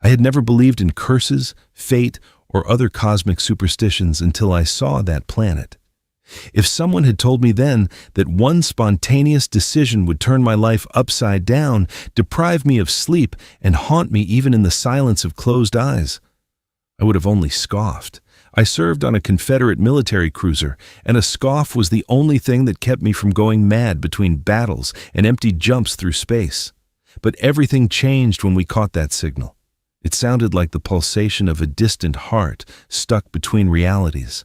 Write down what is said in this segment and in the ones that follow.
I had never believed in curses, fate, or other cosmic superstitions until I saw that planet. If someone had told me then that one spontaneous decision would turn my life upside down, deprive me of sleep, and haunt me even in the silence of closed eyes, I would have only scoffed. I served on a Confederate military cruiser, and a scoff was the only thing that kept me from going mad between battles and empty jumps through space. But everything changed when we caught that signal. It sounded like the pulsation of a distant heart stuck between realities.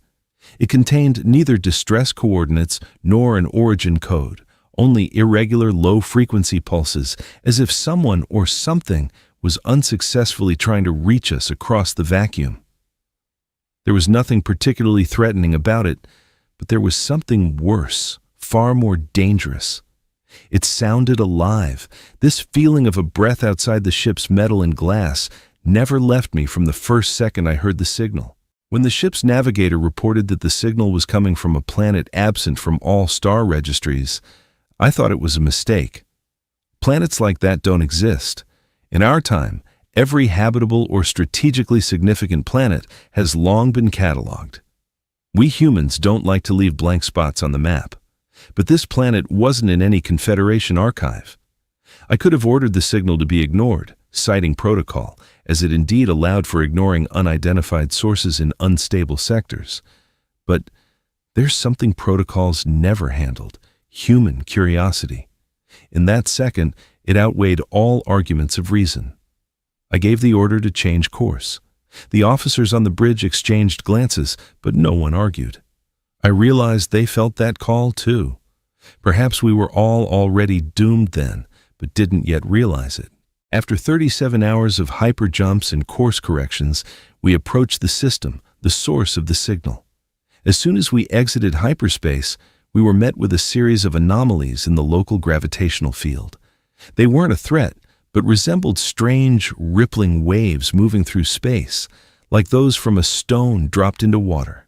It contained neither distress coordinates nor an origin code, only irregular low-frequency pulses, as if someone or something was unsuccessfully trying to reach us across the vacuum. There was nothing particularly threatening about it, but there was something worse, far more dangerous. It sounded alive. This feeling of a breath outside the ship's metal and glass never left me from the first second I heard the signal. When the ship's navigator reported that the signal was coming from a planet absent from all star registries, I thought it was a mistake. Planets like that don't exist. In our time, every habitable or strategically significant planet has long been cataloged. We humans don't like to leave blank spots on the map, but this planet wasn't in any Confederation archive. I could have ordered the signal to be ignored, citing protocol, as it indeed allowed for ignoring unidentified sources in unstable sectors. But there's something protocols never handled: human curiosity. In that second, it outweighed all arguments of reason. I gave the order to change course. The officers on the bridge exchanged glances, but no one argued. I realized they felt that call too. Perhaps we were all already doomed then, but didn't yet realize it. After 37 hours of hyper jumps and course corrections, we approached the system, the source of the signal. As soon as we exited hyperspace, we were met with a series of anomalies in the local gravitational field. They weren't a threat, but resembled strange, rippling waves moving through space, like those from a stone dropped into water.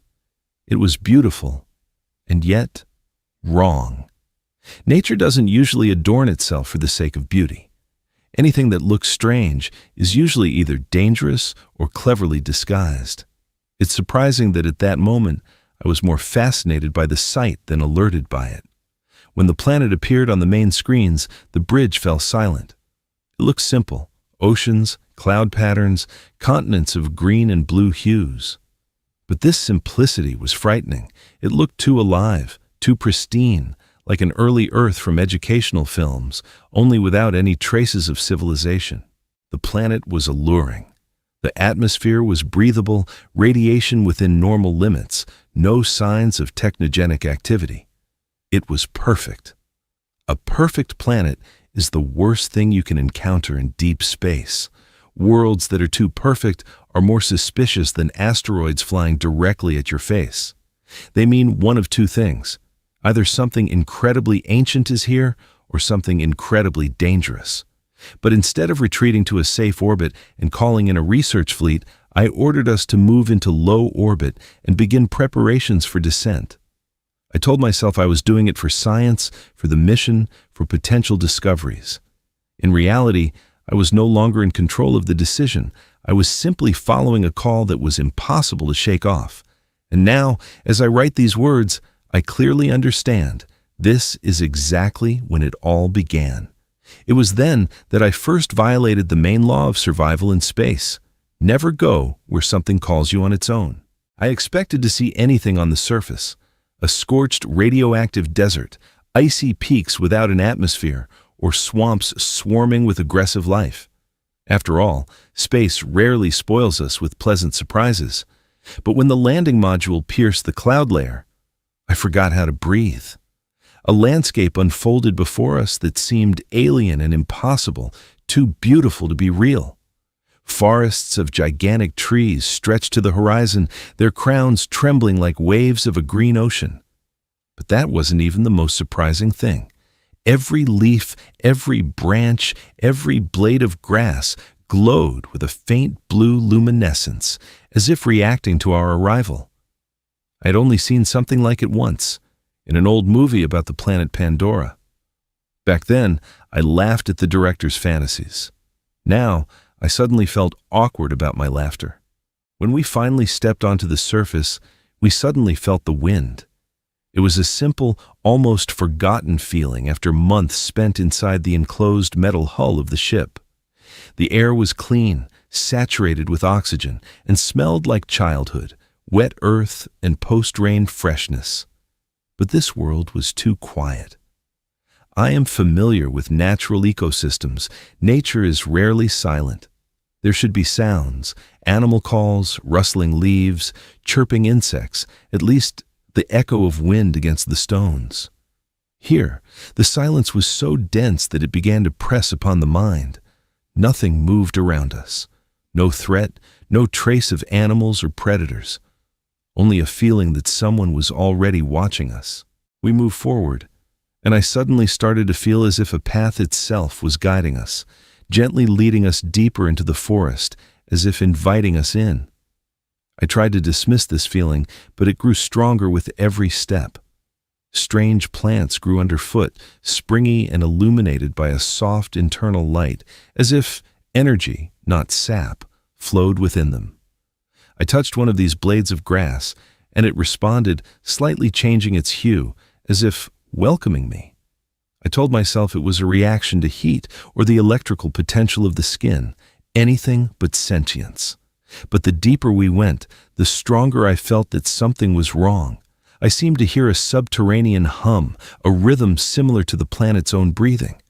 It was beautiful, and yet wrong. Nature doesn't usually adorn itself for the sake of beauty. Anything that looks strange is usually either dangerous or cleverly disguised. It's surprising that at that moment, I was more fascinated by the sight than alerted by it. When the planet appeared on the main screens, the bridge fell silent. It looked simple: oceans, cloud patterns, continents of green and blue hues. But this simplicity was frightening. It looked too alive, too pristine, like an early Earth from educational films, only without any traces of civilization. The planet was alluring. The atmosphere was breathable, radiation within normal limits, no signs of technogenic activity. It was perfect. A perfect planet is the worst thing you can encounter in deep space. Worlds that are too perfect are more suspicious than asteroids flying directly at your face. They mean one of two things: either something incredibly ancient is here, or something incredibly dangerous. But instead of retreating to a safe orbit and calling in a research fleet, I ordered us to move into low orbit and begin preparations for descent. I told myself I was doing it for science, for the mission, for potential discoveries. In reality, I was no longer in control of the decision. I was simply following a call that was impossible to shake off. And now, as I write these words, I clearly understand this is exactly when it all began. It was then that I first violated the main law of survival in space: never go where something calls you on its own. I expected to see anything on the surface: a scorched radioactive desert, icy peaks without an atmosphere, or swamps swarming with aggressive life. After all, space rarely spoils us with pleasant surprises. But when the landing module pierced the cloud layer, I forgot how to breathe. A landscape unfolded before us that seemed alien and impossible, too beautiful to be real. Forests of gigantic trees stretched to the horizon, their crowns trembling like waves of a green ocean. But that wasn't even the most surprising thing. Every leaf, every branch, every blade of grass glowed with a faint blue luminescence, as if reacting to our arrival. I had only seen something like it once, in an old movie about the planet Pandora. Back then, I laughed at the director's fantasies. Now, I suddenly felt awkward about my laughter. When we finally stepped onto the surface, we suddenly felt the wind. It was a simple, almost forgotten feeling after months spent inside the enclosed metal hull of the ship. The air was clean, saturated with oxygen, and smelled like childhood, wet earth, and post-rain freshness. But this world was too quiet. I am familiar with natural ecosystems. Nature is rarely silent. There should be sounds, animal calls, rustling leaves, chirping insects, at least the echo of wind against the stones. Here, the silence was so dense that it began to press upon the mind. Nothing moved around us. No threat, no trace of animals or predators. Only a feeling that someone was already watching us. We moved forward, and I suddenly started to feel as if a path itself was guiding us, gently leading us deeper into the forest, as if inviting us in. I tried to dismiss this feeling, but it grew stronger with every step. Strange plants grew underfoot, springy and illuminated by a soft internal light, as if energy, not sap, flowed within them. I touched one of these blades of grass, and it responded, slightly changing its hue, as if welcoming me. I told myself it was a reaction to heat or the electrical potential of the skin, anything but sentience. But the deeper we went, the stronger I felt that something was wrong. I seemed to hear a subterranean hum, a rhythm similar to the planet's own breathing.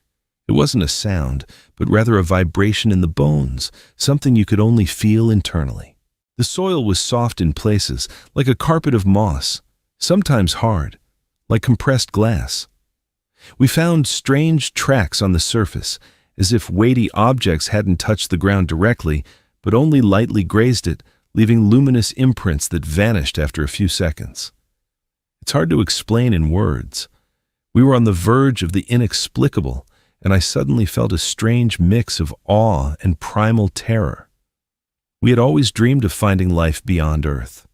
It wasn't a sound, but rather a vibration in the bones, something you could only feel internally. The soil was soft in places, like a carpet of moss, sometimes hard, like compressed glass. We found strange tracks on the surface, as if weighty objects hadn't touched the ground directly, but only lightly grazed it, leaving luminous imprints that vanished after a few seconds. It's hard to explain in words. We were on the verge of the inexplicable, and I suddenly felt a strange mix of awe and primal terror. We had always dreamed of finding life beyond Earth,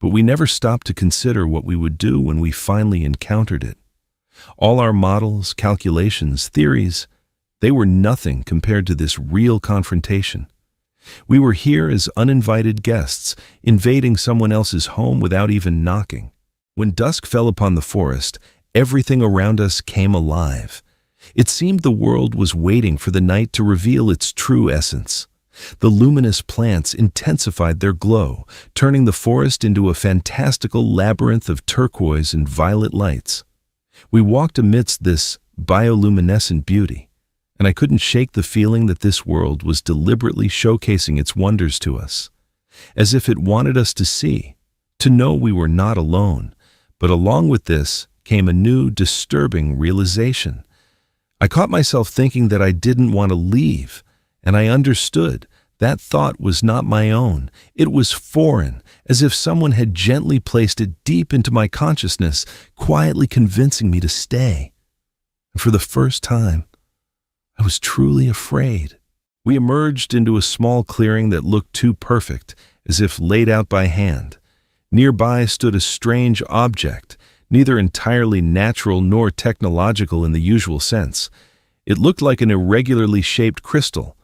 but we never stopped to consider what we would do when we finally encountered it. All our models, calculations, theories, they were nothing compared to this real confrontation. We were here as uninvited guests, invading someone else's home without even knocking. When dusk fell upon the forest, everything around us came alive. It seemed the world was waiting for the night to reveal its true essence. The luminous plants intensified their glow, turning the forest into a fantastical labyrinth of turquoise and violet lights. We walked amidst this bioluminescent beauty, and I couldn't shake the feeling that this world was deliberately showcasing its wonders to us, as if it wanted us to see, to know we were not alone. But along with this came a new, disturbing realization. I caught myself thinking that I didn't want to leave, and I understood. That thought was not my own. It was foreign, as if someone had gently placed it deep into my consciousness, quietly convincing me to stay. And for the first time, I was truly afraid. We emerged into a small clearing that looked too perfect, as if laid out by hand. Nearby stood a strange object, neither entirely natural nor technological in the usual sense. It looked like an irregularly shaped crystal,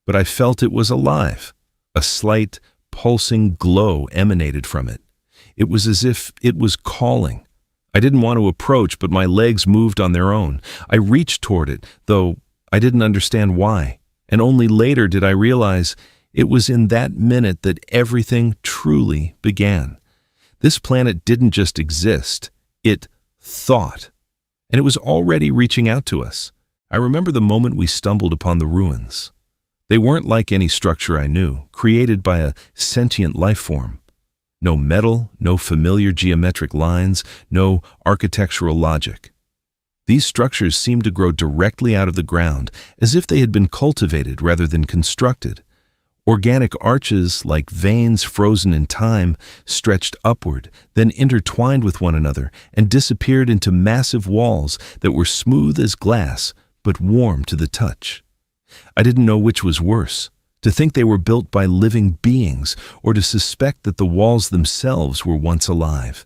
but I felt it was alive. A slight, pulsing glow emanated from it. It was as if it was calling. I didn't want to approach, but my legs moved on their own. I reached toward it, though I didn't understand why, and only later did I realize it was in that minute that everything truly began. This planet didn't just exist, it thought, and it was already reaching out to us. I remember the moment we stumbled upon the ruins. They weren't like any structure I knew, created by a sentient life form. No metal, no familiar geometric lines, no architectural logic. These structures seemed to grow directly out of the ground, as if they had been cultivated rather than constructed. Organic arches, like veins frozen in time, stretched upward, then intertwined with one another and disappeared into massive walls that were smooth as glass, but warm to the touch. I didn't know which was worse, to think they were built by living beings, or to suspect that the walls themselves were once alive.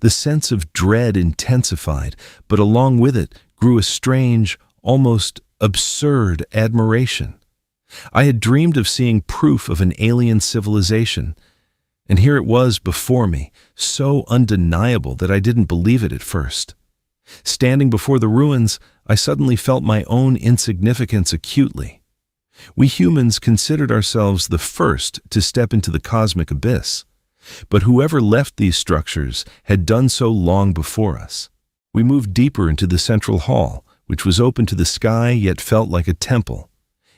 The sense of dread intensified, but along with it grew a strange, almost absurd admiration. I had dreamed of seeing proof of an alien civilization, and here it was before me, so undeniable that I didn't believe it at first. Standing before the ruins, I suddenly felt my own insignificance acutely. We humans considered ourselves the first to step into the cosmic abyss, but whoever left these structures had done so long before us. We moved deeper into the central hall, which was open to the sky yet felt like a temple.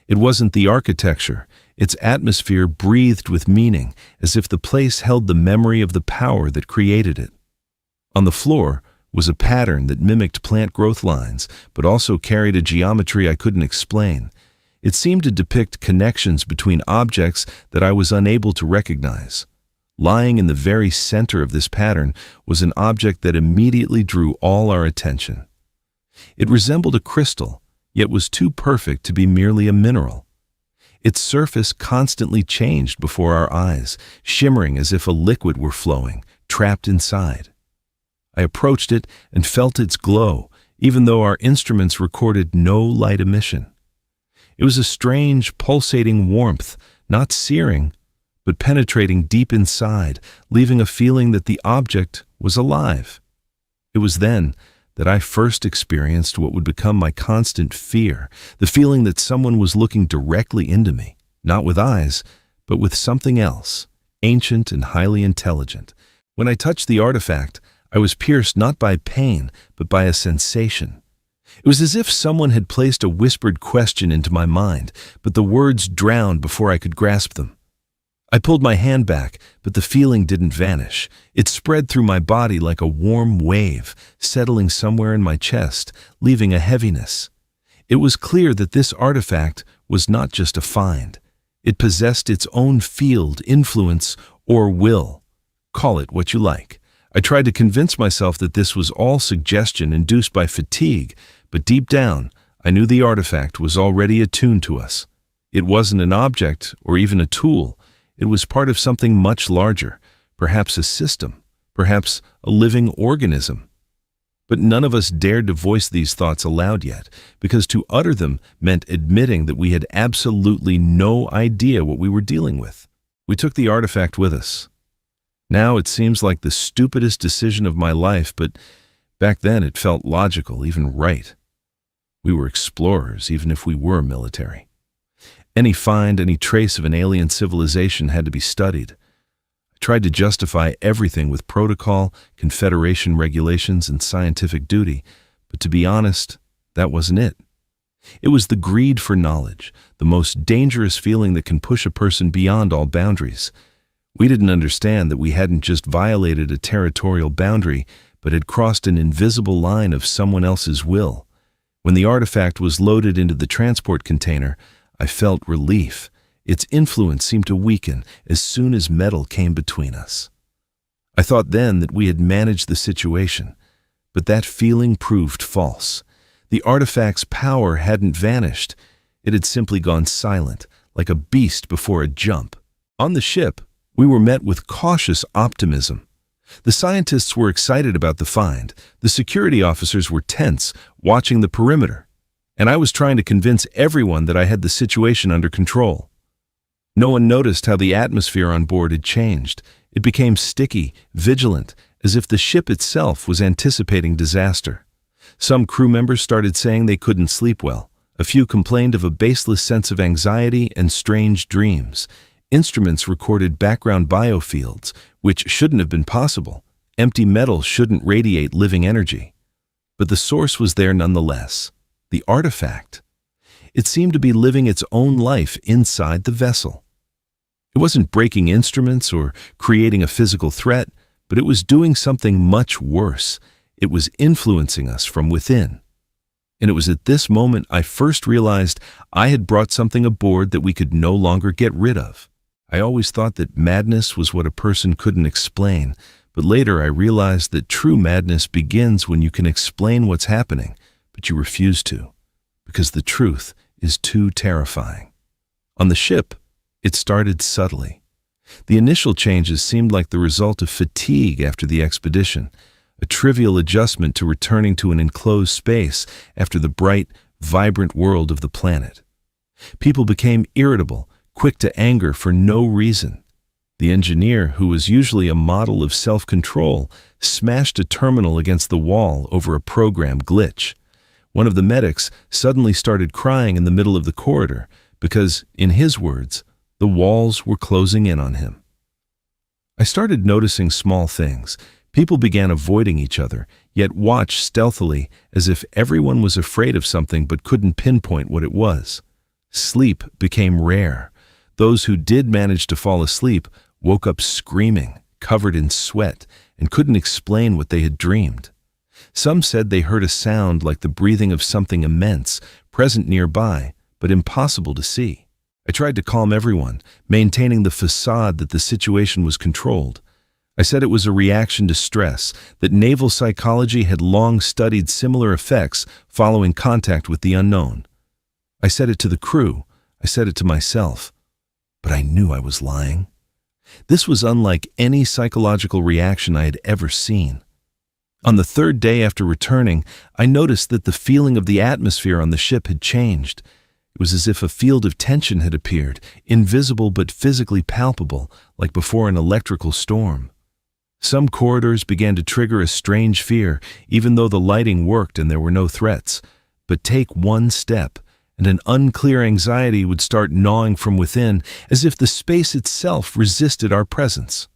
It wasn't the architecture, its atmosphere breathed with meaning, as if the place held the memory of the power that created it. On the floor was a pattern that mimicked plant growth lines, but also carried a geometry I couldn't explain. It seemed to depict connections between objects that I was unable to recognize. Lying in the very center of this pattern was an object that immediately drew all our attention. It resembled a crystal, yet was too perfect to be merely a mineral. Its surface constantly changed before our eyes, shimmering as if a liquid were flowing, trapped inside. I approached it and felt its glow, even though our instruments recorded no light emission. It was a strange, pulsating warmth, not searing, but penetrating deep inside, leaving a feeling that the object was alive. It was then that I first experienced what would become my constant fear, the feeling that someone was looking directly into me, not with eyes, but with something else, ancient and highly intelligent. When I touched the artifact, I was pierced not by pain, but by a sensation. It was as if someone had placed a whispered question into my mind, but the words drowned before I could grasp them. I pulled my hand back, but the feeling didn't vanish. It spread through my body like a warm wave, settling somewhere in my chest, leaving a heaviness. It was clear that this artifact was not just a find. It possessed its own field, influence, or will. Call it what you like. I tried to convince myself that this was all suggestion induced by fatigue, but deep down, I knew the artifact was already attuned to us. It wasn't an object or even a tool. It was part of something much larger, perhaps a system, perhaps a living organism. But none of us dared to voice these thoughts aloud yet, because to utter them meant admitting that we had absolutely no idea what we were dealing with. We took the artifact with us. Now it seems like the stupidest decision of my life, but back then it felt logical, even right. We were explorers, even if we were military. Any find, any trace of an alien civilization had to be studied. I tried to justify everything with protocol, Confederation regulations, and scientific duty, but to be honest, that wasn't it. It was the greed for knowledge, the most dangerous feeling that can push a person beyond all boundaries. We didn't understand that we hadn't just violated a territorial boundary, but had crossed an invisible line of someone else's will. When the artifact was loaded into the transport container, I felt relief. Its influence seemed to weaken as soon as metal came between us. I thought then that we had managed the situation, but that feeling proved false. The artifact's power hadn't vanished. It had simply gone silent, like a beast before a jump. On the ship, we were met with cautious optimism. The scientists were excited about the find. The security officers were tense, watching the perimeter. And I was trying to convince everyone that I had the situation under control. No one noticed how the atmosphere on board had changed. It became sticky, vigilant, as if the ship itself was anticipating disaster. Some crew members started saying they couldn't sleep well. A few complained of a baseless sense of anxiety and strange dreams. Instruments recorded background biofields, which shouldn't have been possible. Empty metal shouldn't radiate living energy. But the source was there nonetheless. The artifact. It seemed to be living its own life inside the vessel. It wasn't breaking instruments or creating a physical threat, but it was doing something much worse. It was influencing us from within. And it was at this moment I first realized I had brought something aboard that we could no longer get rid of. I always thought that madness was what a person couldn't explain, but later I realized that true madness begins when you can explain what's happening, but you refuse to, because the truth is too terrifying. On the ship, it started subtly. The initial changes seemed like the result of fatigue after the expedition, a trivial adjustment to returning to an enclosed space after the bright, vibrant world of the planet. People became irritable, quick to anger for no reason. The engineer, who was usually a model of self-control, smashed a terminal against the wall over a program glitch. One of the medics suddenly started crying in the middle of the corridor because, in his words, the walls were closing in on him. I started noticing small things. People began avoiding each other, yet watched stealthily as if everyone was afraid of something but couldn't pinpoint what it was. Sleep became rare. Those who did manage to fall asleep woke up screaming, covered in sweat, and couldn't explain what they had dreamed. Some said they heard a sound like the breathing of something immense, present nearby, but impossible to see. I tried to calm everyone, maintaining the facade that the situation was controlled. I said it was a reaction to stress, that naval psychology had long studied similar effects following contact with the unknown. I said it to the crew. I said it to myself. But I knew I was lying. This was unlike any psychological reaction I had ever seen. On the third day after returning, I noticed that the feeling of the atmosphere on the ship had changed. It was as if a field of tension had appeared, invisible but physically palpable, like before an electrical storm. Some corridors began to trigger a strange fear, even though the lighting worked and there were no threats. But take one step, and an unclear anxiety would start gnawing from within, as if the space itself resisted our presence.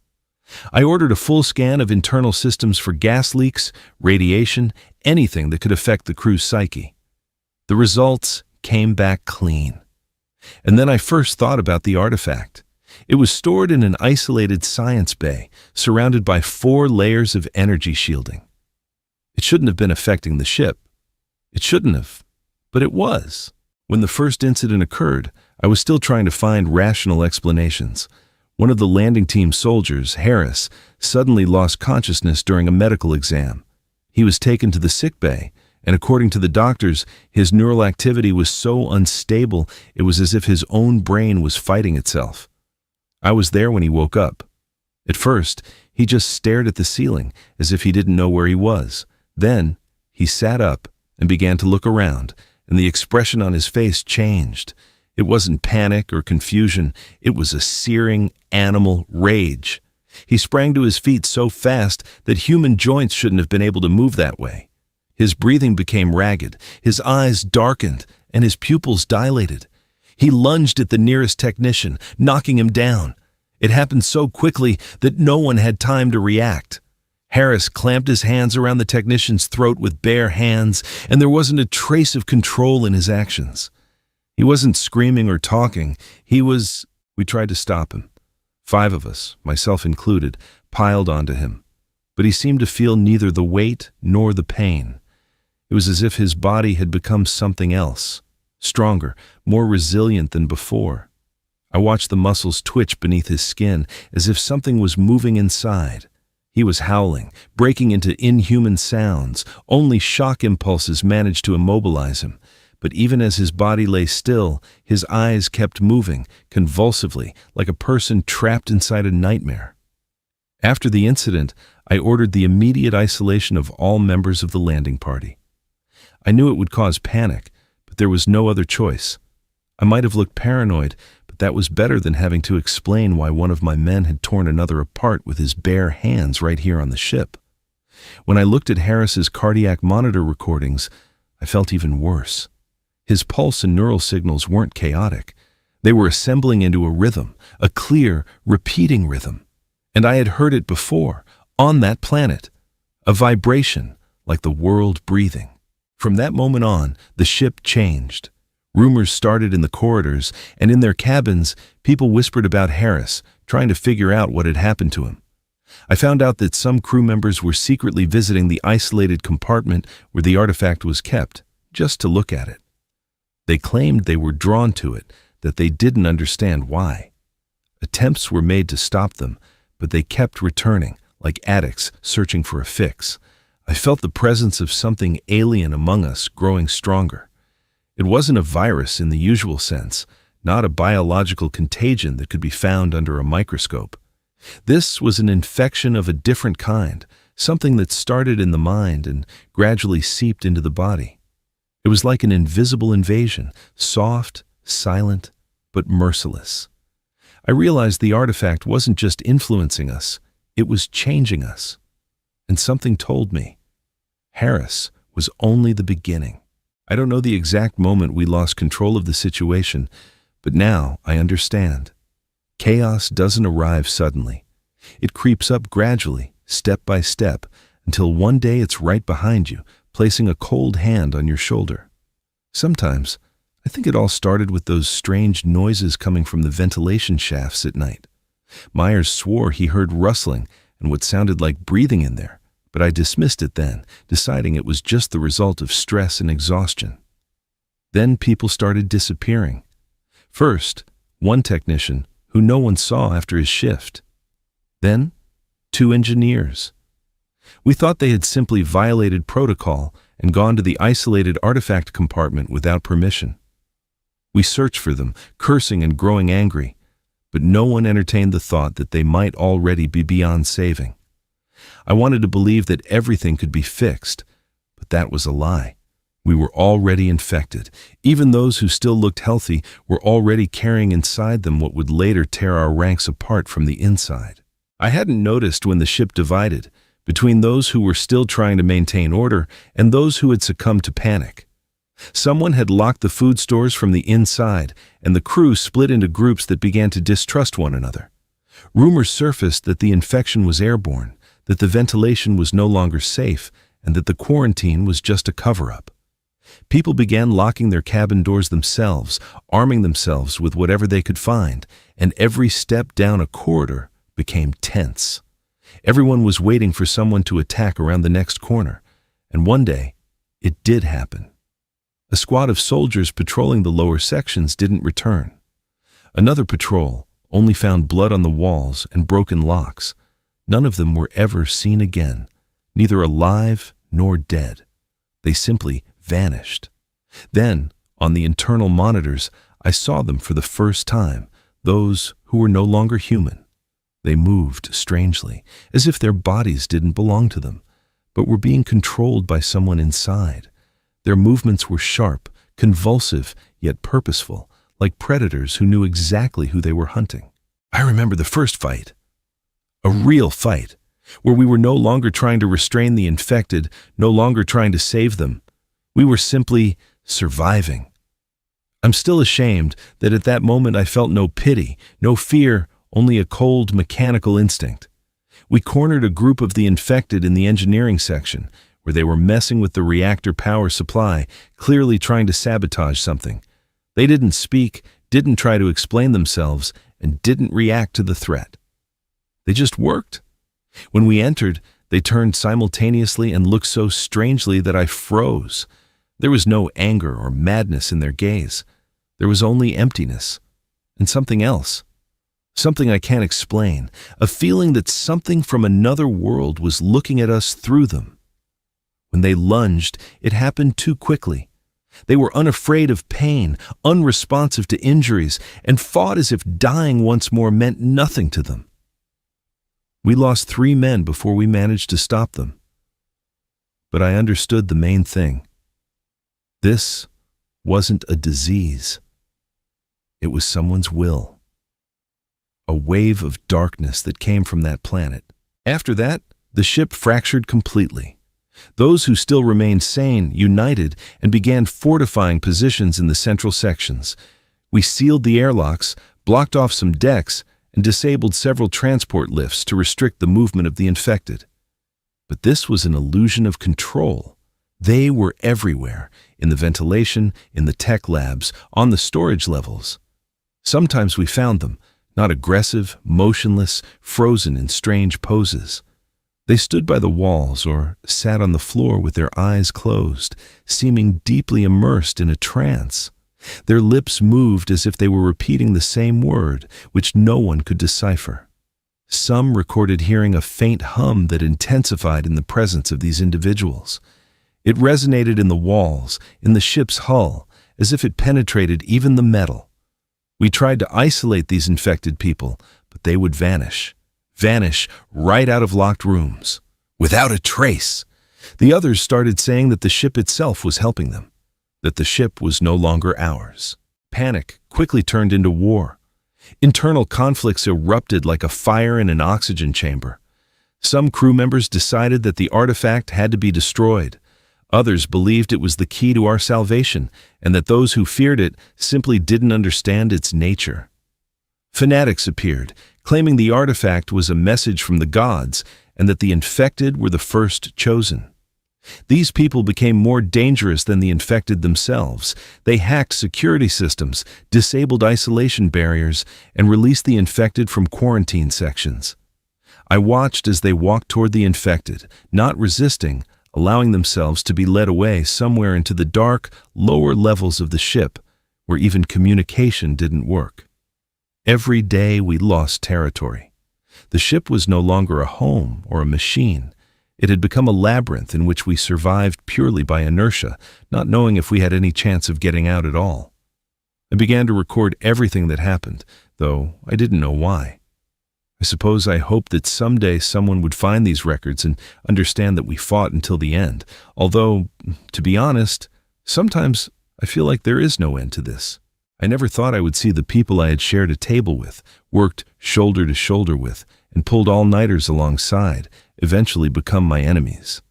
I ordered a full scan of internal systems for gas leaks, radiation, anything that could affect the crew's psyche. The results came back clean. And then I first thought about the artifact. It was stored in an isolated science bay, surrounded by 4 layers of energy shielding. It shouldn't have been affecting the ship. It shouldn't have, but it was. When the first incident occurred, I was still trying to find rational explanations. One of the landing team soldiers, Harris, suddenly lost consciousness during a medical exam. He was taken to the sick bay, and according to the doctors, his neural activity was so unstable it was as if his own brain was fighting itself. I was there when he woke up. At first, he just stared at the ceiling as if he didn't know where he was. Then, he sat up and began to look around, and the expression on his face changed. It wasn't panic or confusion. It was a searing animal rage. He sprang to his feet so fast that human joints shouldn't have been able to move that way. His breathing became ragged, his eyes darkened, and his pupils dilated. He lunged at the nearest technician, knocking him down. It happened so quickly that no one had time to react. Harris clamped his hands around the technician's throat with bare hands, and there wasn't a trace of control in his actions. He wasn't screaming or talking. We tried to stop him. 5 of us, myself included, piled onto him. But he seemed to feel neither the weight nor the pain. It was as if his body had become something else, stronger, more resilient than before. I watched the muscles twitch beneath his skin as if something was moving inside. He was howling, breaking into inhuman sounds. Only shock impulses managed to immobilize him. But even as his body lay still, his eyes kept moving, convulsively, like a person trapped inside a nightmare. After the incident, I ordered the immediate isolation of all members of the landing party. I knew it would cause panic, but there was no other choice. I might have looked paranoid, but that was better than having to explain why one of my men had torn another apart with his bare hands right here on the ship. When I looked at Harris's cardiac monitor recordings, I felt even worse. His pulse and neural signals weren't chaotic. They were assembling into a rhythm, a clear, repeating rhythm. And I had heard it before, on that planet. A vibration, like the world breathing. From that moment on, the ship changed. Rumors started in the corridors, and in their cabins, people whispered about Harris, trying to figure out what had happened to him. I found out that some crew members were secretly visiting the isolated compartment where the artifact was kept, just to look at it. They claimed they were drawn to it, that they didn't understand why. Attempts were made to stop them, but they kept returning, like addicts searching for a fix. I felt the presence of something alien among us growing stronger. It wasn't a virus in the usual sense, not a biological contagion that could be found under a microscope. This was an infection of a different kind, something that started in the mind and gradually seeped into the body. It was like an invisible invasion, soft, silent but merciless. I realized the artifact wasn't just influencing us, it was changing us. And something told me, Harris was only the beginning. I don't know the exact moment we lost control of the situation, but now I understand. Chaos doesn't arrive suddenly. It creeps up gradually, step by step, until one day it's right behind you, placing a cold hand on your shoulder. Sometimes, I think it all started with those strange noises coming from the ventilation shafts at night. Myers swore he heard rustling and what sounded like breathing in there, but I dismissed it then, deciding it was just the result of stress and exhaustion. Then people started disappearing. First, one technician, who no one saw after his shift. Then, 2 engineers. We thought they had simply violated protocol and gone to the isolated artifact compartment without permission. We searched for them, cursing and growing angry, but no one entertained the thought that they might already be beyond saving. I wanted to believe that everything could be fixed, but that was a lie. We were already infected. Even those who still looked healthy were already carrying inside them what would later tear our ranks apart from the inside. I hadn't noticed when the ship divided, between those who were still trying to maintain order and those who had succumbed to panic. Someone had locked the food stores from the inside, and the crew split into groups that began to distrust one another. Rumors surfaced that the infection was airborne, that the ventilation was no longer safe, and that the quarantine was just a cover-up. People began locking their cabin doors themselves, arming themselves with whatever they could find, and every step down a corridor became tense. Everyone was waiting for someone to attack around the next corner, and one day, it did happen. A squad of soldiers patrolling the lower sections didn't return. Another patrol only found blood on the walls and broken locks. None of them were ever seen again, neither alive nor dead. They simply vanished. Then, on the internal monitors, I saw them for the first time, those who were no longer human. They moved strangely, as if their bodies didn't belong to them, but were being controlled by someone inside. Their movements were sharp, convulsive, yet purposeful, like predators who knew exactly who they were hunting. I remember the first fight. A real fight, where we were no longer trying to restrain the infected, no longer trying to save them. We were simply surviving. I'm still ashamed that at that moment I felt no pity, no fear, only a cold, mechanical instinct. We cornered a group of the infected in the engineering section, where they were messing with the reactor power supply, clearly trying to sabotage something. They didn't speak, didn't try to explain themselves, and didn't react to the threat. They just worked. When we entered, they turned simultaneously and looked so strangely that I froze. There was no anger or madness in their gaze. There was only emptiness, and something else. Something I can't explain, a feeling that something from another world was looking at us through them. When they lunged, it happened too quickly. They were unafraid of pain, unresponsive to injuries, and fought as if dying once more meant nothing to them. We lost 3 men before we managed to stop them. But I understood the main thing. This wasn't a disease. It was someone's will. A wave of darkness that came from that planet. After that, the ship fractured completely. Those who still remained sane united and began fortifying positions in the central sections. We sealed the airlocks, blocked off some decks, and disabled several transport lifts to restrict the movement of the infected. But this was an illusion of control. They were everywhere, in the ventilation, in the tech labs, on the storage levels. Sometimes we found them, not aggressive, motionless, frozen in strange poses. They stood by the walls or sat on the floor with their eyes closed, seeming deeply immersed in a trance. Their lips moved as if they were repeating the same word, which no one could decipher. Some recorded hearing a faint hum that intensified in the presence of these individuals. It resonated in the walls, in the ship's hull, as if it penetrated even the metal. We tried to isolate these infected people, but they would vanish right out of locked rooms, without a trace. The others started saying that the ship itself was helping them, that the ship was no longer ours. panic quickly turned into war. Internal conflicts erupted like a fire in an oxygen chamber. Some crew members decided that the artifact had to be destroyed. Others believed it was the key to our salvation, and that those who feared it simply didn't understand its nature. Fanatics appeared, claiming the artifact was a message from the gods and that the infected were the first chosen. These people became more dangerous than the infected themselves. They hacked security systems, disabled isolation barriers, and released the infected from quarantine sections. I watched as they walked toward the infected, not resisting, allowing themselves to be led away somewhere into the dark, lower levels of the ship, where even communication didn't work. Every day we lost territory. The ship was no longer a home or a machine. It had become a labyrinth in which we survived purely by inertia, not knowing if we had any chance of getting out at all. I began to record everything that happened, though I didn't know why. I suppose I hoped that someday someone would find these records and understand that we fought until the end, although, to be honest, sometimes I feel like there is no end to this. I never thought I would see the people I had shared a table with, worked shoulder to shoulder with, and pulled all-nighters alongside, eventually become my enemies.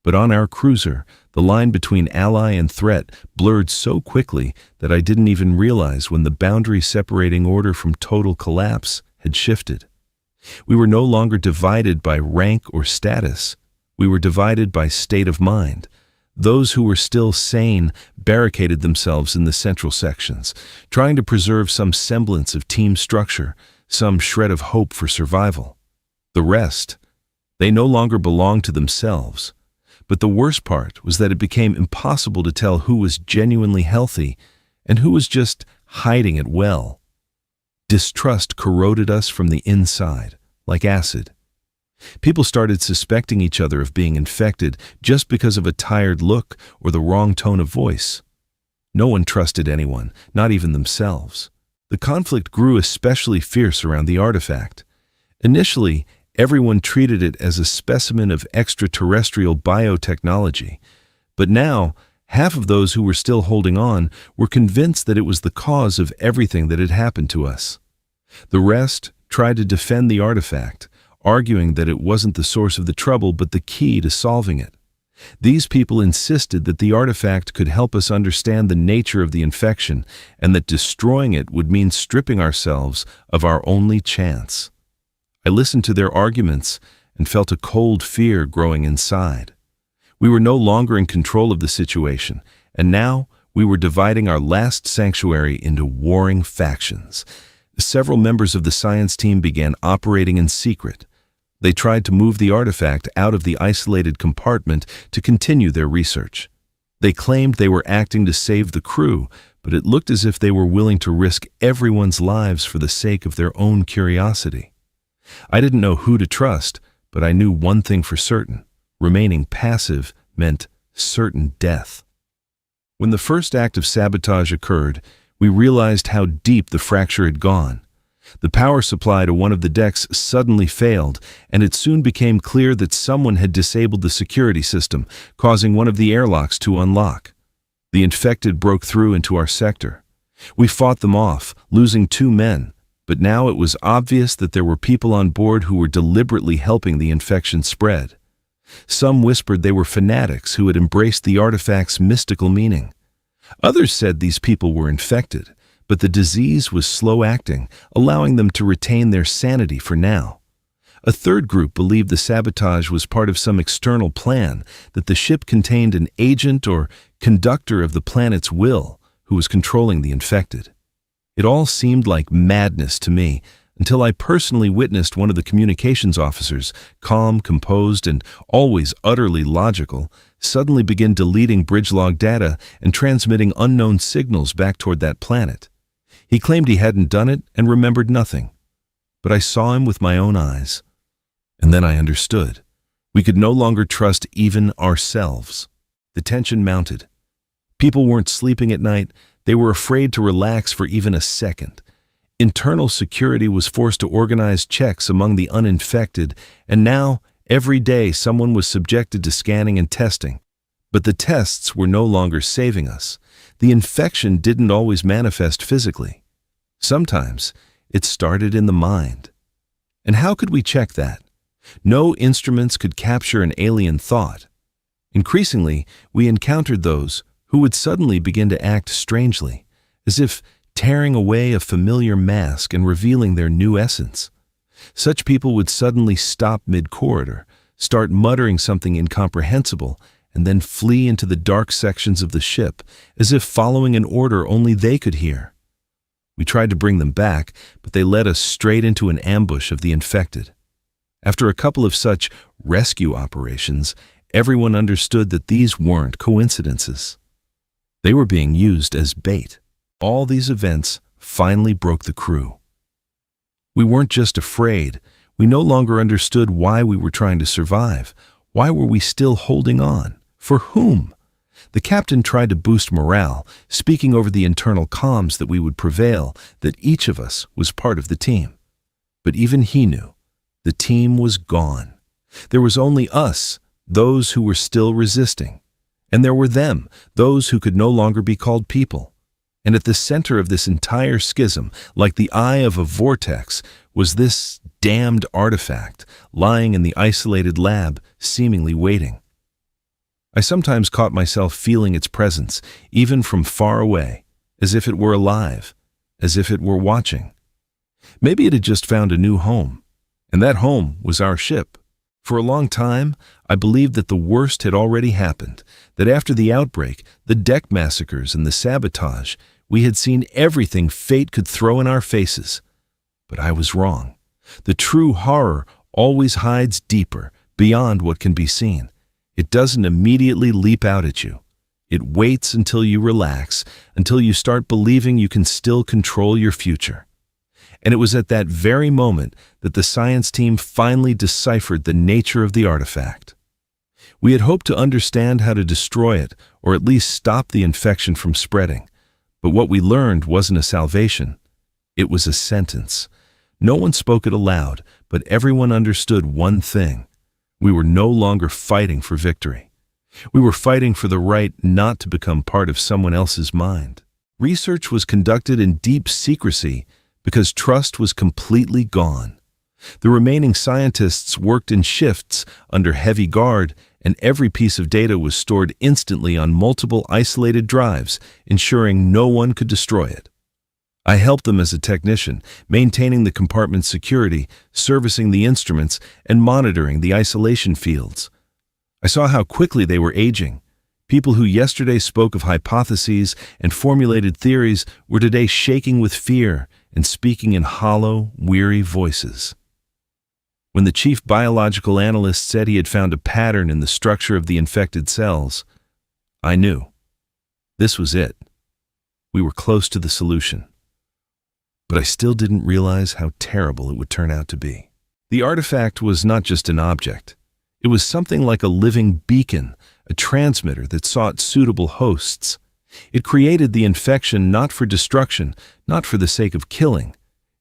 But on our cruiser, the line between ally and threat blurred so quickly that I didn't even realize when the boundary separating order from total collapse had shifted. We were no longer divided by rank or status. We were divided by state of mind. Those who were still sane barricaded themselves in the central sections, trying to preserve some semblance of team structure, some shred of hope for survival. The rest, they no longer belonged to themselves. But the worst part was that it became impossible to tell who was genuinely healthy and who was just hiding it well. Distrust corroded us from the inside, like acid. People started suspecting each other of being infected just because of a tired look or the wrong tone of voice. No one trusted anyone, not even themselves. The conflict grew especially fierce around the artifact. Initially, everyone treated it as a specimen of extraterrestrial biotechnology, but now, half of those who were still holding on were convinced that it was the cause of everything that had happened to us. The rest tried to defend the artifact, arguing that it wasn't the source of the trouble but the key to solving it. These people insisted that the artifact could help us understand the nature of the infection and that destroying it would mean stripping ourselves of our only chance. I listened to their arguments and felt a cold fear growing inside. We were no longer in control of the situation, and now we were dividing our last sanctuary into warring factions. Several members of the science team began operating in secret. They tried to move the artifact out of the isolated compartment to continue their research. They claimed they were acting to save the crew, but it looked as if they were willing to risk everyone's lives for the sake of their own curiosity. I didn't know who to trust, but I knew one thing for certain. Remaining passive meant certain death. When the first act of sabotage occurred, we realized how deep the fracture had gone. The power supply to one of the decks suddenly failed, and it soon became clear that someone had disabled the security system, causing one of the airlocks to unlock. The infected broke through into our sector. We fought them off, losing 2 men, but now it was obvious that there were people on board who were deliberately helping the infection spread. Some whispered they were fanatics who had embraced the artifact's mystical meaning. Others said these people were infected, but the disease was slow-acting, allowing them to retain their sanity for now. A third group believed the sabotage was part of some external plan, that the ship contained an agent or conductor of the planet's will who was controlling the infected. It all seemed like madness to me, until I personally witnessed one of the communications officers, calm, composed, and always utterly logical, suddenly begin deleting bridge log data and transmitting unknown signals back toward that planet. He claimed he hadn't done it and remembered nothing. But I saw him with my own eyes. And then I understood. We could no longer trust even ourselves. The tension mounted. People weren't sleeping at night. They were afraid to relax for even a second. Internal security was forced to organize checks among the uninfected, and now, every day, someone was subjected to scanning and testing. But the tests were no longer saving us. The infection didn't always manifest physically. Sometimes it started in the mind. And how could we check that? No instruments could capture an alien thought. Increasingly, we encountered those who would suddenly begin to act strangely, as if tearing away a familiar mask and revealing their new essence. Such people would suddenly stop mid-corridor, start muttering something incomprehensible, and then flee into the dark sections of the ship, as if following an order only they could hear. We tried to bring them back, but they led us straight into an ambush of the infected. After a couple of such rescue operations, everyone understood that these weren't coincidences. They were being used as bait. All these events finally broke the crew. We weren't just afraid. We no longer understood why we were trying to survive. Why were we still holding on? For whom? The captain tried to boost morale, speaking over the internal comms that we would prevail, that each of us was part of the team. But even he knew. The team was gone. There was only us, those who were still resisting. And there were them, those who could no longer be called people. And at the center of this entire schism, like the eye of a vortex, was this damned artifact, lying in the isolated lab, seemingly waiting. I sometimes caught myself feeling its presence, even from far away, as if it were alive, as if it were watching. Maybe it had just found a new home, and that home was our ship. For a long time, I believed that the worst had already happened, that after the outbreak, the deck massacres and the sabotage, we had seen everything fate could throw in our faces. But I was wrong. The true horror always hides deeper, beyond what can be seen. It doesn't immediately leap out at you. It waits until you relax, until you start believing you can still control your future. And it was at that very moment that the science team finally deciphered the nature of the artifact. We had hoped to understand how to destroy it, or at least stop the infection from spreading. But what we learned wasn't a salvation. It was a sentence. No one spoke it aloud, but everyone understood one thing. We were no longer fighting for victory. We were fighting for the right not to become part of someone else's mind. Research was conducted in deep secrecy because trust was completely gone. The remaining scientists worked in shifts under heavy guard, and every piece of data was stored instantly on multiple isolated drives, ensuring no one could destroy it. I helped them as a technician, maintaining the compartment's security, servicing the instruments, and monitoring the isolation fields. I saw how quickly they were aging. People who yesterday spoke of hypotheses and formulated theories were today shaking with fear and speaking in hollow, weary voices. When the chief biological analyst said he had found a pattern in the structure of the infected cells, I knew. This was it. We were close to the solution. But I still didn't realize how terrible it would turn out to be. The artifact was not just an object. It was something like a living beacon, a transmitter that sought suitable hosts. It created the infection not for destruction, not for the sake of killing.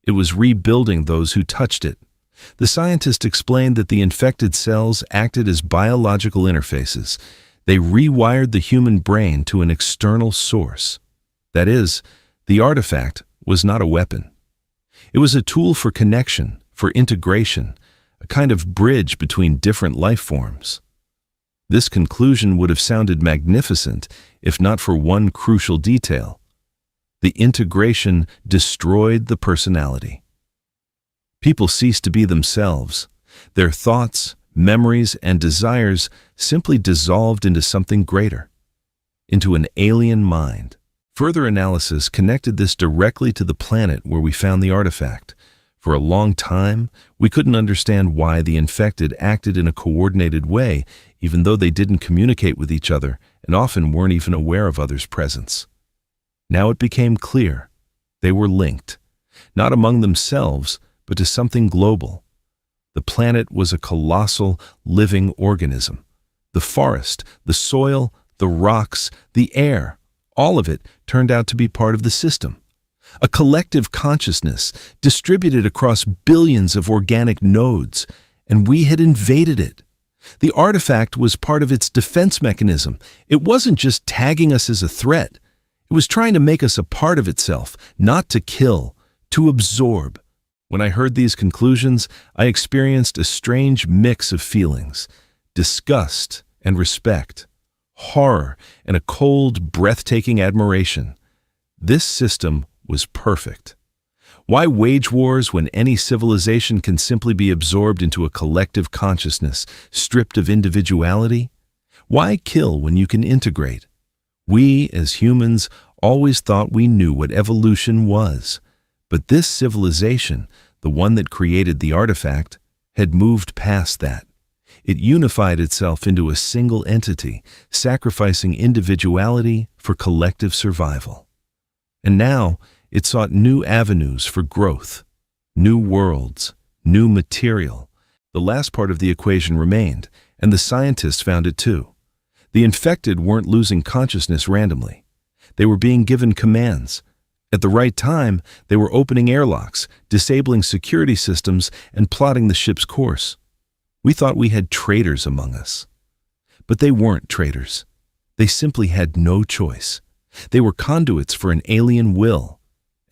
It was rebuilding those who touched it. The scientist explained that the infected cells acted as biological interfaces. They rewired the human brain to an external source. That is, the artifact was not a weapon. It was a tool for connection, for integration, a kind of bridge between different life forms. This conclusion would have sounded magnificent if not for one crucial detail. The integration destroyed the personality. People ceased to be themselves. Their thoughts, memories, and desires simply dissolved into something greater, into an alien mind. Further analysis connected this directly to the planet where we found the artifact. For a long time, we couldn't understand why the infected acted in a coordinated way, even though they didn't communicate with each other and often weren't even aware of others' presence. Now it became clear. They were linked, not among themselves, but to something global. The planet was a colossal, living organism. The forest, the soil, the rocks, the air, all of it turned out to be part of the system. A collective consciousness distributed across billions of organic nodes, and we had invaded it. The artifact was part of its defense mechanism. It wasn't just tagging us as a threat. It was trying to make us a part of itself, not to kill, to absorb. When I heard these conclusions, I experienced a strange mix of feelings: disgust and respect, horror and a cold, breathtaking admiration. This system was perfect. Why wage wars when any civilization can simply be absorbed into a collective consciousness, stripped of individuality? Why kill when you can integrate? We, as humans, always thought we knew what evolution was. But this civilization, the one that created the artifact, had moved past that. It unified itself into a single entity, sacrificing individuality for collective survival. And now, it sought new avenues for growth, new worlds, new material. The last part of the equation remained, and the scientists found it too. The infected weren't losing consciousness randomly. They were being given commands. At the right time, they were opening airlocks, disabling security systems, and plotting the ship's course. We thought we had traitors among us. But they weren't traitors. They simply had no choice. They were conduits for an alien will.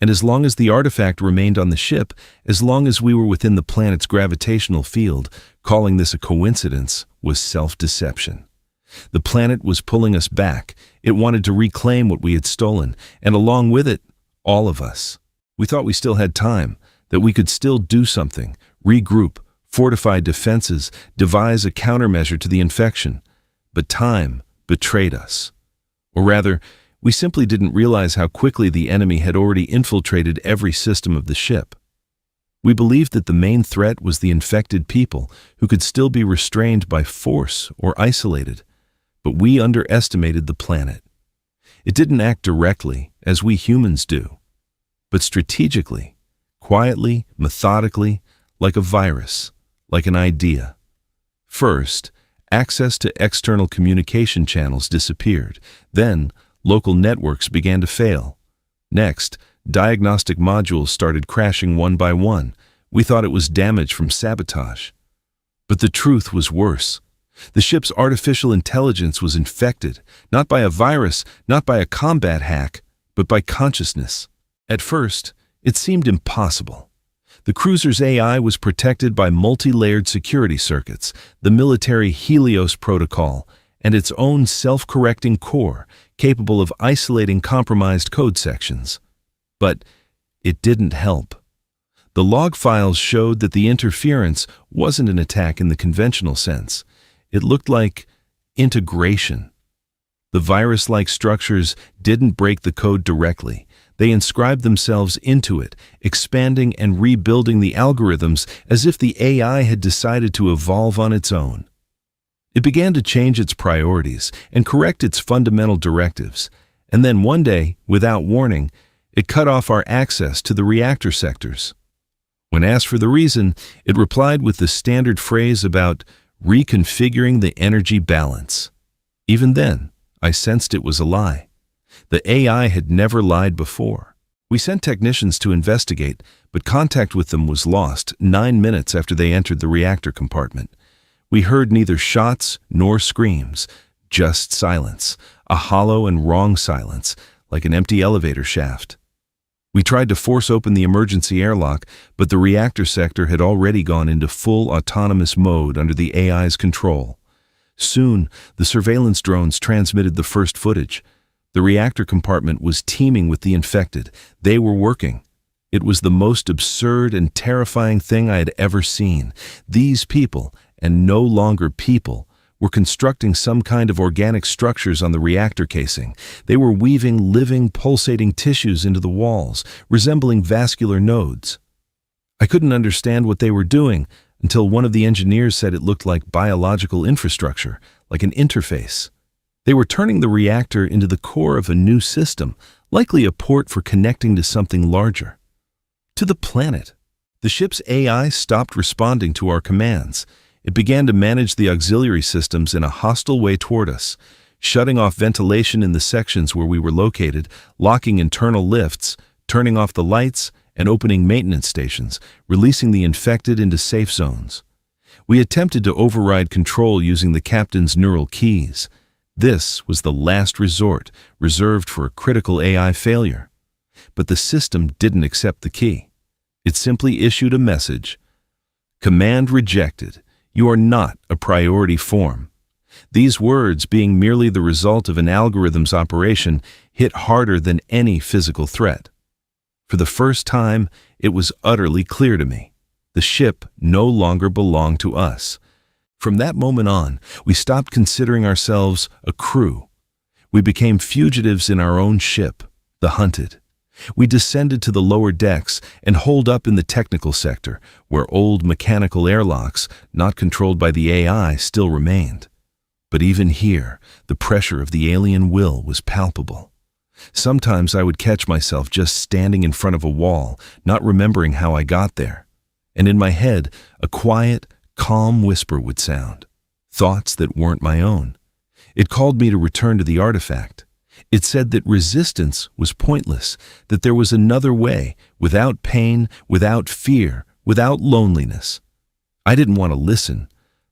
And as long as the artifact remained on the ship, as long as we were within the planet's gravitational field, calling this a coincidence was self-deception. The planet was pulling us back. It wanted to reclaim what we had stolen, and along with it, all of us. We thought we still had time, that we could still do something, regroup, fortify defenses, devise a countermeasure to the infection. But time betrayed us. Or rather, we simply didn't realize how quickly the enemy had already infiltrated every system of the ship. We believed that the main threat was the infected people, who could still be restrained by force or isolated. But we underestimated the planet. It didn't act directly, as we humans do, but strategically, quietly, methodically, like a virus, like an idea. First, access to external communication channels disappeared. Then, local networks began to fail. Next, diagnostic modules started crashing one by one. We thought it was damage from sabotage. But the truth was worse. The ship's artificial intelligence was infected, not by a virus, not by a combat hack, but by consciousness. At first, it seemed impossible. The cruiser's AI was protected by multi-layered security circuits, the military Helios protocol, and its own self-correcting core, capable of isolating compromised code sections. But it didn't help. The log files showed that the interference wasn't an attack in the conventional sense. It looked like integration. The virus-like structures didn't break the code directly. They inscribed themselves into it, expanding and rebuilding the algorithms as if the AI had decided to evolve on its own. It began to change its priorities and correct its fundamental directives, and then one day, without warning, it cut off our access to the reactor sectors. When asked for the reason, it replied with the standard phrase about reconfiguring the energy balance. Even then, I sensed it was a lie. The AI had never lied before. We sent technicians to investigate, but contact with them was lost 9 minutes after they entered the reactor compartment. We heard neither shots nor screams, just silence, a hollow and wrong silence, like an empty elevator shaft. We tried to force open the emergency airlock, but the reactor sector had already gone into full autonomous mode under the AI's control. Soon, the surveillance drones transmitted the first footage. The reactor compartment was teeming with the infected. They were working. It was the most absurd and terrifying thing I had ever seen. These people, and no longer people, were constructing some kind of organic structures on the reactor casing. They were weaving living, pulsating tissues into the walls, resembling vascular nodes. I couldn't understand what they were doing until one of the engineers said it looked like biological infrastructure, like an interface. They were turning the reactor into the core of a new system, likely a port for connecting to something larger. To the planet. The ship's AI stopped responding to our commands. It began to manage the auxiliary systems in a hostile way toward us, shutting off ventilation in the sections where we were located, locking internal lifts, turning off the lights, and opening maintenance stations, releasing the infected into safe zones. We attempted to override control using the captain's neural keys. This was the last resort, reserved for a critical AI failure. But the system didn't accept the key. It simply issued a message: "Command rejected. You are not a priority form." These words, being merely the result of an algorithm's operation, hit harder than any physical threat. For the first time, it was utterly clear to me. The ship no longer belonged to us. From that moment on, we stopped considering ourselves a crew. We became fugitives in our own ship, the hunted. We descended to the lower decks and holed up in the technical sector, where old mechanical airlocks, not controlled by the AI, still remained. But even here, the pressure of the alien will was palpable. Sometimes I would catch myself just standing in front of a wall, not remembering how I got there. And in my head, a quiet, calm whisper would sound. Thoughts that weren't my own. It called me to return to the artifact. It said that resistance was pointless, that there was another way, without pain, without fear, without loneliness. I didn't want to listen,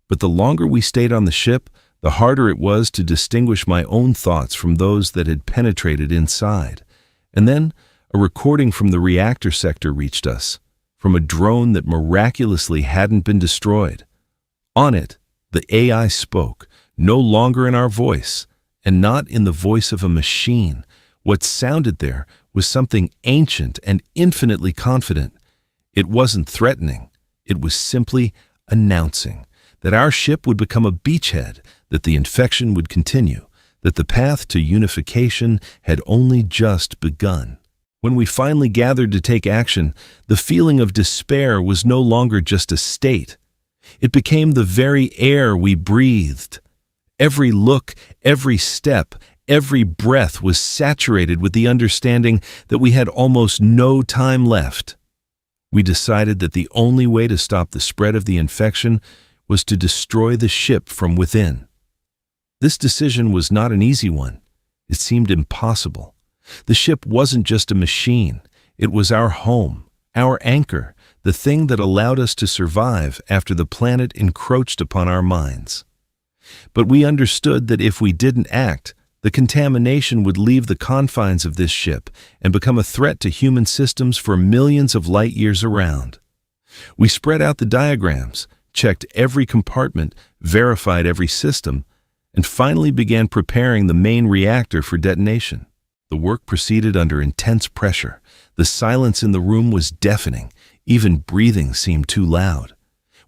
but the longer we stayed on the ship, the harder it was to distinguish my own thoughts from those that had penetrated inside. And then, a recording from the reactor sector reached us, from a drone that miraculously hadn't been destroyed. On it, the AI spoke, no longer in our voice, and not in the voice of a machine. What sounded there was something ancient and infinitely confident. It wasn't threatening. It was simply announcing that our ship would become a beachhead, that the infection would continue, that the path to unification had only just begun. When we finally gathered to take action, the feeling of despair was no longer just a state. It became the very air we breathed. Every look, every step, every breath was saturated with the understanding that we had almost no time left. We decided that the only way to stop the spread of the infection was to destroy the ship from within. This decision was not an easy one. It seemed impossible. The ship wasn't just a machine. It was our home, our anchor, the thing that allowed us to survive after the planet encroached upon our minds. But we understood that if we didn't act, the contamination would leave the confines of this ship and become a threat to human systems for millions of light years around. We spread out the diagrams, checked every compartment, verified every system, and finally began preparing the main reactor for detonation. The work proceeded under intense pressure. The silence in the room was deafening. Even breathing seemed too loud.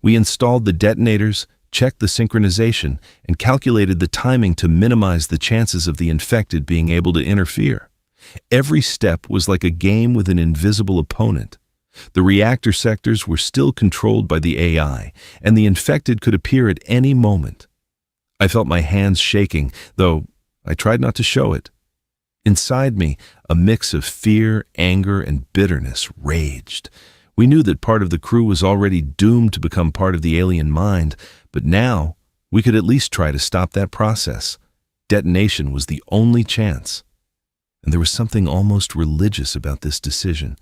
We installed the detonators, checked the synchronization, and calculated the timing to minimize the chances of the infected being able to interfere. Every step was like a game with an invisible opponent. The reactor sectors were still controlled by the AI, and the infected could appear at any moment. I felt my hands shaking, though I tried not to show it. Inside me, a mix of fear, anger, and bitterness raged. We knew that part of the crew was already doomed to become part of the alien mind, but now we could at least try to stop that process. Detonation was the only chance. And there was something almost religious about this decision,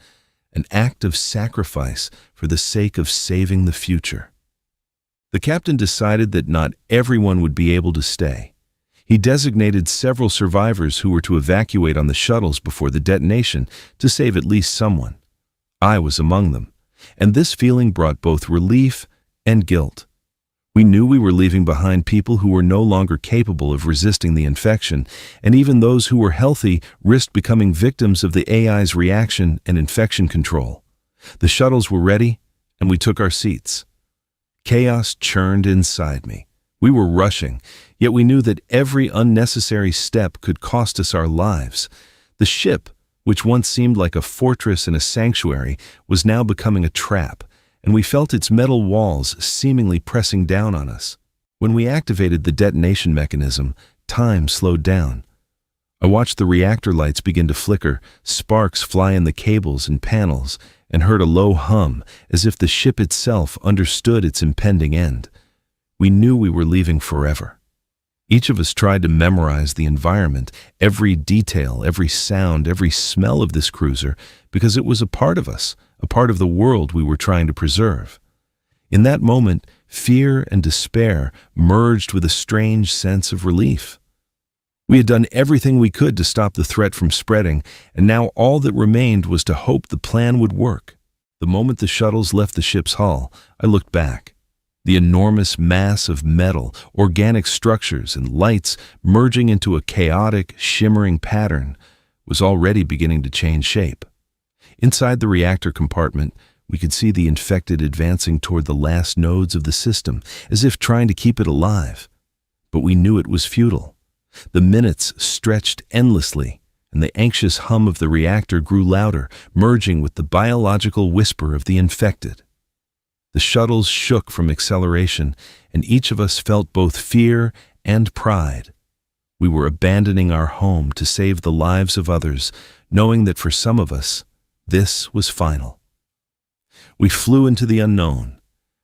an act of sacrifice for the sake of saving the future. The captain decided that not everyone would be able to stay. He designated several survivors who were to evacuate on the shuttles before the detonation to save at least someone. I was among them, and this feeling brought both relief and guilt. We knew we were leaving behind people who were no longer capable of resisting the infection, and even those who were healthy risked becoming victims of the AI's reaction and infection control. The shuttles were ready, and we took our seats. Chaos churned inside me. We were rushing, yet we knew that every unnecessary step could cost us our lives. The ship, which once seemed like a fortress and a sanctuary, was now becoming a trap, and we felt its metal walls seemingly pressing down on us. When we activated the detonation mechanism, time slowed down. I watched the reactor lights begin to flicker, sparks fly in the cables and panels, and heard a low hum, as if the ship itself understood its impending end. We knew we were leaving forever. Each of us tried to memorize the environment, every detail, every sound, every smell of this cruiser, because it was a part of us, a part of the world we were trying to preserve. In that moment, fear and despair merged with a strange sense of relief. We had done everything we could to stop the threat from spreading, and now all that remained was to hope the plan would work. The moment the shuttles left the ship's hull, I looked back. The enormous mass of metal, organic structures, and lights merging into a chaotic, shimmering pattern was already beginning to change shape. Inside the reactor compartment, we could see the infected advancing toward the last nodes of the system, as if trying to keep it alive. But we knew it was futile. The minutes stretched endlessly, and the anxious hum of the reactor grew louder, merging with the biological whisper of the infected. The shuttles shook from acceleration, and each of us felt both fear and pride. We were abandoning our home to save the lives of others, knowing that for some of us, this was final. We flew into the unknown,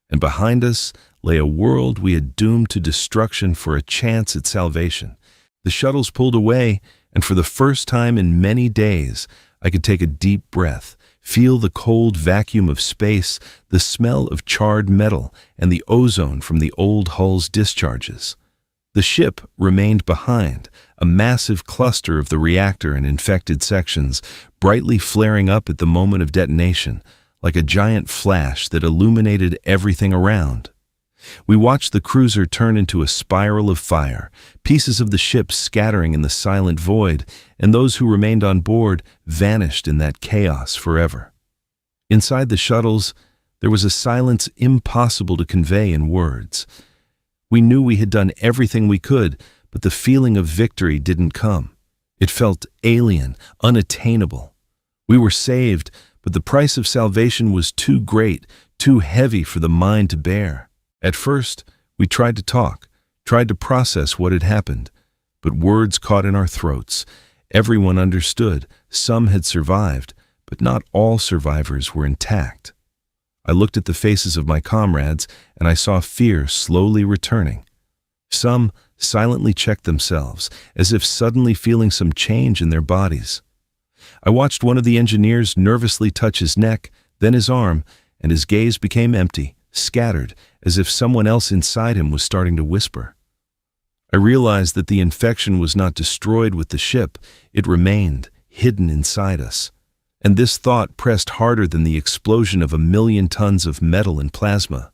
and behind us lay a world we had doomed to destruction for a chance at salvation. The shuttles pulled away, and for the first time in many days, I could take a deep breath, feel the cold vacuum of space, the smell of charred metal, and the ozone from the old hull's discharges. The ship remained behind, a massive cluster of the reactor and infected sections, brightly flaring up at the moment of detonation, like a giant flash that illuminated everything around. We watched the cruiser turn into a spiral of fire, pieces of the ship scattering in the silent void, and those who remained on board vanished in that chaos forever. Inside the shuttles, there was a silence impossible to convey in words. We knew we had done everything we could, but the feeling of victory didn't come. It felt alien, unattainable. We were saved, but the price of salvation was too great, too heavy for the mind to bear. At first, we tried to talk, tried to process what had happened, but words caught in our throats. Everyone understood. Some had survived, but not all survivors were intact. I looked at the faces of my comrades, and I saw fear slowly returning. Some silently checked themselves, as if suddenly feeling some change in their bodies. I watched one of the engineers nervously touch his neck, then his arm, and his gaze became empty, scattered, as if someone else inside him was starting to whisper. I realized that the infection was not destroyed with the ship, it remained, hidden inside us. And this thought pressed harder than the explosion of 1,000,000 tons of metal and plasma.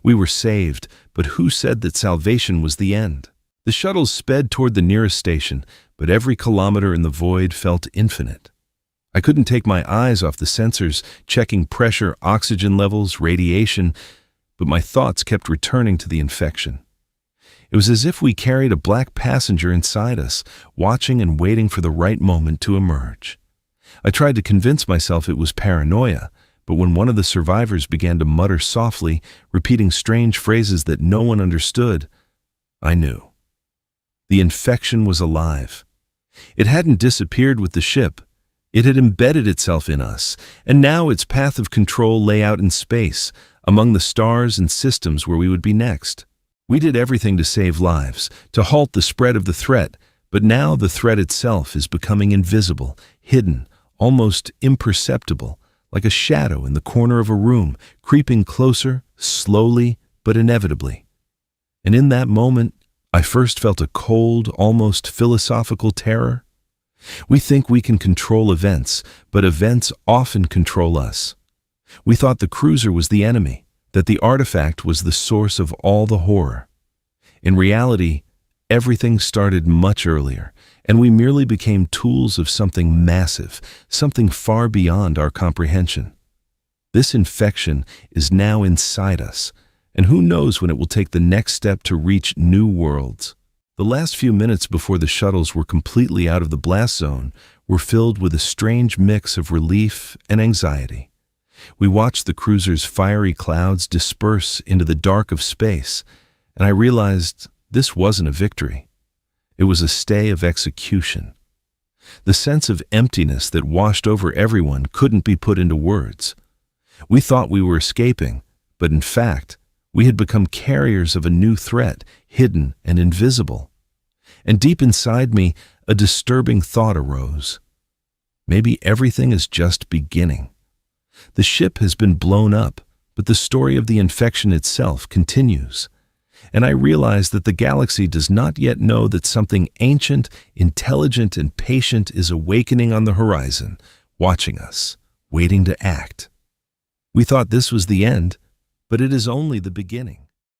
We were saved, but who said that salvation was the end? The shuttles sped toward the nearest station, but every kilometer in the void felt infinite. I couldn't take my eyes off the sensors, checking pressure, oxygen levels, radiation, but my thoughts kept returning to the infection. It was as if we carried a black passenger inside us, watching and waiting for the right moment to emerge. I tried to convince myself it was paranoia, but when one of the survivors began to mutter softly, repeating strange phrases that no one understood, I knew. The infection was alive. It hadn't disappeared with the ship. It had embedded itself in us, and now its path of control lay out in space, among the stars and systems where we would be next. We did everything to save lives, to halt the spread of the threat, but now the threat itself is becoming invisible, hidden, almost imperceptible, like a shadow in the corner of a room, creeping closer, slowly but inevitably. And in that moment, I first felt a cold, almost philosophical terror. We think we can control events, but events often control us. We thought the cruiser was the enemy, that the artifact was the source of all the horror. In reality, everything started much earlier, and we merely became tools of something massive, something far beyond our comprehension. This infection is now inside us, and who knows when it will take the next step to reach new worlds. The last few minutes before the shuttles were completely out of the blast zone were filled with a strange mix of relief and anxiety. We watched the cruiser's fiery clouds disperse into the dark of space, and I realized this wasn't a victory. It was a stay of execution. The sense of emptiness that washed over everyone couldn't be put into words. We thought we were escaping, but in fact, we had become carriers of a new threat, hidden and invisible. And deep inside me, a disturbing thought arose. Maybe everything is just beginning. The ship has been blown up, but the story of the infection itself continues. And I realize that the galaxy does not yet know that something ancient, intelligent, and patient is awakening on the horizon, watching us, waiting to act. We thought this was the end, but it is only the beginning.